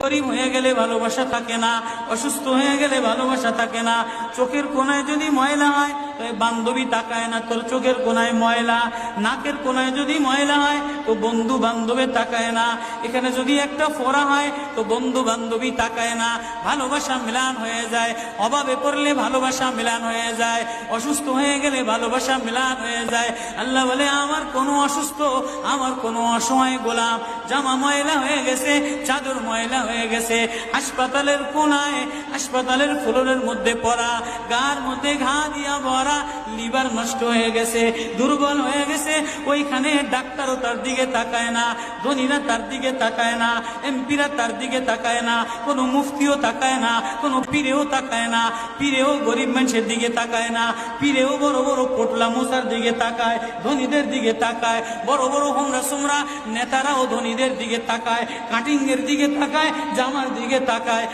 গরিব হয়ে গেলে ভালোবাসা থাকে না, অসুস্থ হয়ে গেলে ভালোবাসা থাকে না। চোখের কোনায় যদি ময়লা হয় তো বান্ধবী তাকায় না, তোর চোখের কোনায় ময়লা। নাকের কোনায় যদি ময়লা হয় তো বন্ধু বান্ধবে তাকায় না। এখানে যদি একটা ফোড়া হয় তো বন্ধু বান্ধবী তাকায় না। ভালোবাসা মিলান হয়ে যায়, অভাবে পড়লে ভালোবাসা মিলান হয়ে যায়, অসুস্থ হয়ে গেলে ভালোবাসা মিলান হয়ে যায়। আল্লাহ বলে, আমার কোনো অসুস্থ, আমার কোনো অসহায় গোলাম জামা ময়লা হয়ে গেছে, চাদর ময়লা হয়ে গেছে, হাসপাতালের কোনায়, হাসপাতালের ফ্লোরের মধ্যে পড়া, গার মধ্যে ঘা দিয়া ভরা, লিভার নষ্ট হয়ে গেছে, দুর্বল হয়ে গেছে, ওইখানে ডাক্তারও তার দিকে তাকায় না, ধনীরা তার দিকে তাকায় না, এমপিরা তার দিকে তাকায় না, কোনো মুফতিও তাকায় না, কোনো পীরেও তাকায় না। পীরেও গরিব মানুষের দিকে তাকায় না, পীরেও বড় বড় পোটলা মোসার দিকে তাকায়, ধনীদের দিকে তাকায়। বড় বড় হোমরা সোমরা নেতারাও ধনীদের দিকে তাকায়, কাটিং এর দিকে তাকায়, জামার দিকে তাকায়।